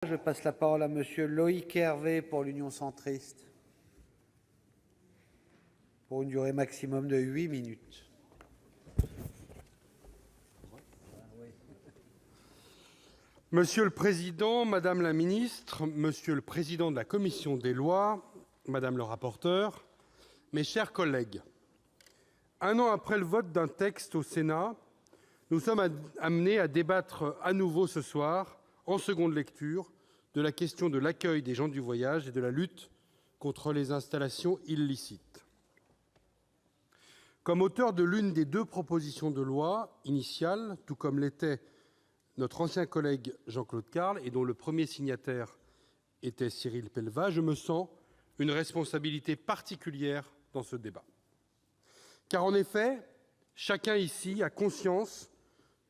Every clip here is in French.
Je passe la parole à Monsieur Loïc Hervé pour l'Union centriste, pour une durée maximum de 8 minutes. Monsieur le Président, Madame la Ministre, Monsieur le Président de la Commission des lois, Madame le rapporteur, mes chers collègues, un an après le vote d'un texte au Sénat, nous sommes amenés à débattre à nouveau ce soir, en seconde lecture, de la question de l'accueil des gens du voyage et de la lutte contre les installations illicites. Comme auteur de l'une des deux propositions de loi initiales, tout comme l'était notre ancien collègue Jean-Claude Carle, et dont le premier signataire était Cyril Pellevat, je me sens une responsabilité particulière dans ce débat. Car en effet, chacun ici a conscience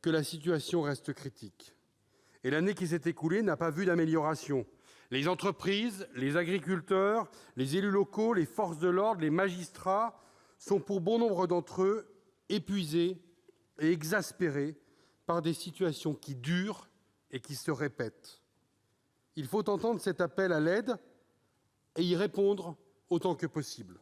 que la situation reste critique. Et l'année qui s'est écoulée n'a pas vu d'amélioration. Les entreprises, les agriculteurs, les élus locaux, les forces de l'ordre, les magistrats sont pour bon nombre d'entre eux épuisés et exaspérés par des situations qui durent et qui se répètent. Il faut entendre cet appel à l'aide et y répondre autant que possible.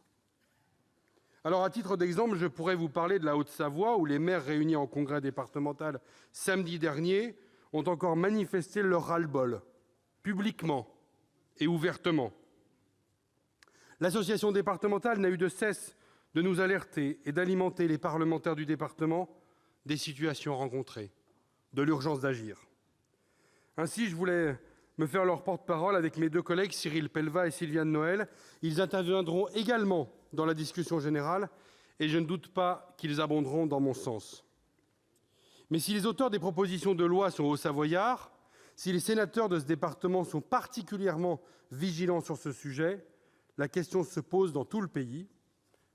Alors, à titre d'exemple, je pourrais vous parler de la Haute-Savoie, où les maires réunis en congrès départemental samedi dernier ont encore manifesté leur ras-le-bol, publiquement et ouvertement. L'association départementale n'a eu de cesse de nous alerter et d'alimenter les parlementaires du département des situations rencontrées, de l'urgence d'agir. Ainsi, je voulais me faire leur porte-parole avec mes deux collègues Cyril Pellevat et Sylviane Noël. Ils interviendront également dans la discussion générale et je ne doute pas qu'ils abonderont dans mon sens. Mais si les auteurs des propositions de loi sont hauts-savoyards, si les sénateurs de ce département sont particulièrement vigilants sur ce sujet, la question se pose dans tout le pays.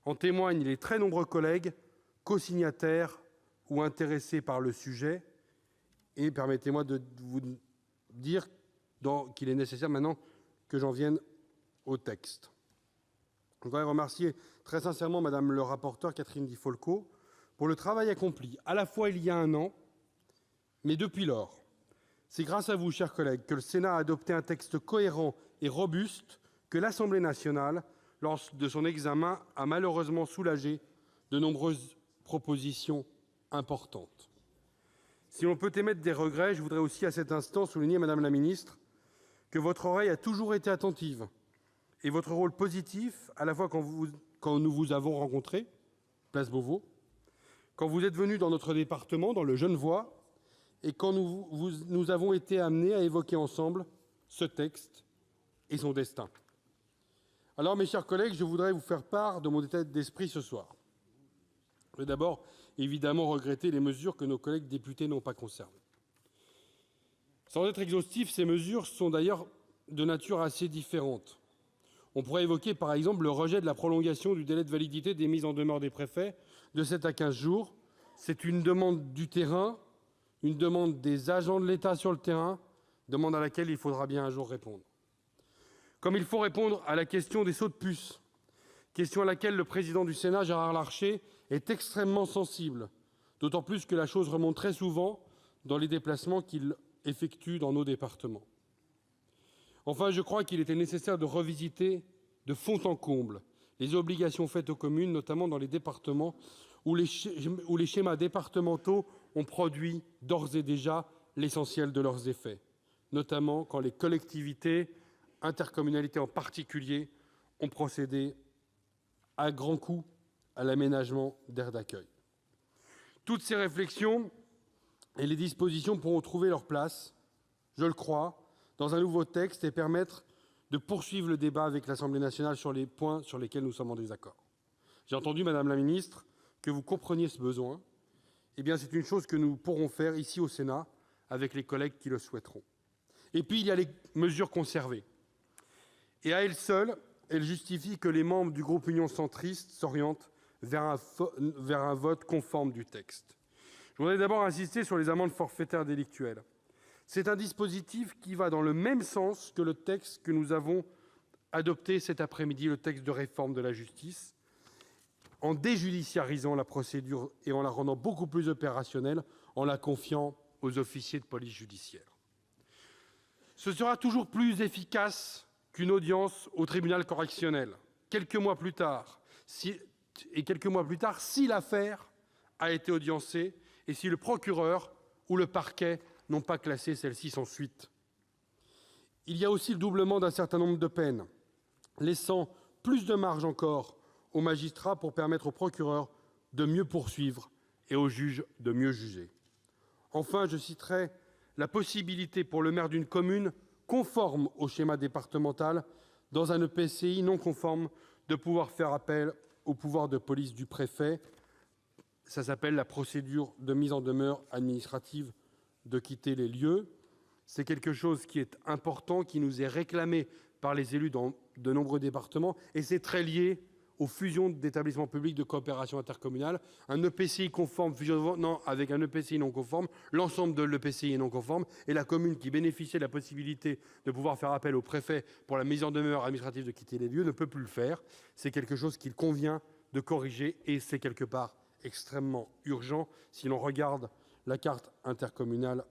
En témoignent les très nombreux collègues co-signataires ou intéressés par le sujet. Et permettez-moi de vous dire qu'il est nécessaire maintenant que j'en vienne au texte. Je voudrais remercier très sincèrement Madame le rapporteur Catherine Di Folco pour le travail accompli, à la fois il y a un an, mais depuis lors. C'est grâce à vous, chers collègues, que le Sénat a adopté un texte cohérent et robuste que l'Assemblée nationale, lors de son examen, a malheureusement soulagé de nombreuses propositions importantes. Si l'on peut émettre des regrets, je voudrais aussi à cet instant souligner, Madame la Ministre, que votre oreille a toujours été attentive et votre rôle positif, à la fois quand nous vous avons rencontré, place Beauvau, quand vous êtes venu dans notre département, dans le Genevois, et quand nous avons été amenés à évoquer ensemble ce texte et son destin. Alors, mes chers collègues, je voudrais vous faire part de mon état d'esprit ce soir. Je vais d'abord, évidemment, regretter les mesures que nos collègues députés n'ont pas conservées. Sans être exhaustif, ces mesures sont d'ailleurs de nature assez différente. On pourrait évoquer, par exemple, le rejet de la prolongation du délai de validité des mises en demeure des préfets de 7 à 15 jours. C'est une demande du terrain, une demande des agents de l'État sur le terrain, demande à laquelle il faudra bien un jour répondre. Comme il faut répondre à la question des sauts de puce, question à laquelle le président du Sénat, Gérard Larcher, est extrêmement sensible, d'autant plus que la chose remonte très souvent dans les déplacements qu'il effectue dans nos départements. Enfin, je crois qu'il était nécessaire de revisiter de fond en comble les obligations faites aux communes, notamment dans les départements où les schémas départementaux ont produit d'ores et déjà l'essentiel de leurs effets, notamment quand les collectivités, intercommunalités en particulier, ont procédé à grands coups à l'aménagement d'aires d'accueil. Toutes ces réflexions et les dispositions pourront trouver leur place, je le crois, dans un nouveau texte et permettre de poursuivre le débat avec l'Assemblée nationale sur les points sur lesquels nous sommes en désaccord. J'ai entendu, Madame la Ministre, que vous compreniez ce besoin. Eh bien, c'est une chose que nous pourrons faire ici au Sénat avec les collègues qui le souhaiteront. Et puis, il y a les mesures conservées. Et à elles seules, elles justifient que les membres du groupe Union centriste s'orientent vers un vote conforme du texte. Je voudrais d'abord insister sur les amendes forfaitaires délictuelles. C'est un dispositif qui va dans le même sens que le texte que nous avons adopté cet après-midi, le texte de réforme de la justice, en déjudiciarisant la procédure et en la rendant beaucoup plus opérationnelle, en la confiant aux officiers de police judiciaire. Ce sera toujours plus efficace qu'une audience au tribunal correctionnel. Quelques mois plus tard, si l'affaire a été audiencée et si le procureur ou le parquet n'ont pas classé celle-ci sans suite. Il y a aussi le doublement d'un certain nombre de peines, laissant plus de marge encore aux magistrats pour permettre au procureur de mieux poursuivre et aux juges de mieux juger. Enfin, je citerai la possibilité pour le maire d'une commune conforme au schéma départemental dans un EPCI non conforme de pouvoir faire appel au pouvoir de police du préfet. Ça s'appelle la procédure de mise en demeure administrative de quitter les lieux. C'est quelque chose qui est important, qui nous est réclamé par les élus dans de nombreux départements, et c'est très lié aux fusions d'établissements publics de coopération intercommunale. Un EPCI conforme fusionnant avec un EPCI non conforme, l'ensemble de l'EPCI est non conforme, et la commune qui bénéficiait de la possibilité de pouvoir faire appel au préfet pour la mise en demeure administrative de quitter les lieux ne peut plus le faire. C'est quelque chose qu'il convient de corriger, et c'est quelque part extrêmement urgent si l'on regarde la carte intercommunale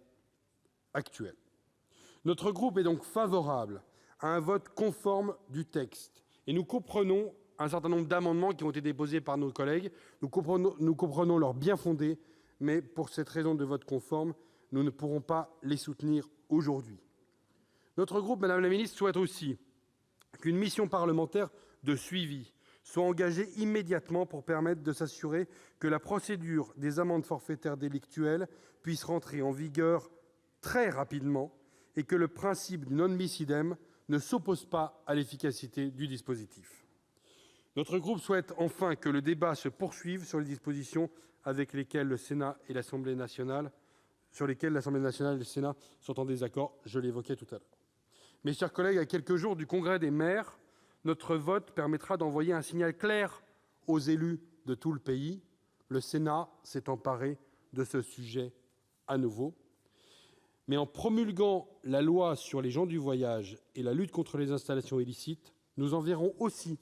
actuelle. Notre groupe est donc favorable à un vote conforme du texte, et nous comprenons un certain nombre d'amendements qui ont été déposés par nos collègues. Nous comprenons leur bien-fondé, mais pour cette raison de vote conforme, nous ne pourrons pas les soutenir aujourd'hui. Notre groupe, Madame la Ministre, souhaite aussi qu'une mission parlementaire de suivi soit engagée immédiatement pour permettre de s'assurer que la procédure des amendes forfaitaires délictuelles puisse rentrer en vigueur très rapidement et que le principe du non bis idem ne s'oppose pas à l'efficacité du dispositif. Notre groupe souhaite enfin que le débat se poursuive sur les dispositions avec lesquelles le Sénat et l'Assemblée nationale, sur lesquelles l'Assemblée nationale et le Sénat sont en désaccord. Je l'évoquais tout à l'heure. Mes chers collègues, à quelques jours du Congrès des maires, notre vote permettra d'envoyer un signal clair aux élus de tout le pays. Le Sénat s'est emparé de ce sujet à nouveau. Mais en promulguant la loi sur les gens du voyage et la lutte contre les installations illicites, nous enverrons aussi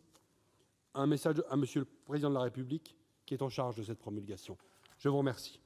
un message à Monsieur le Président de la République, qui est en charge de cette promulgation. Je vous remercie.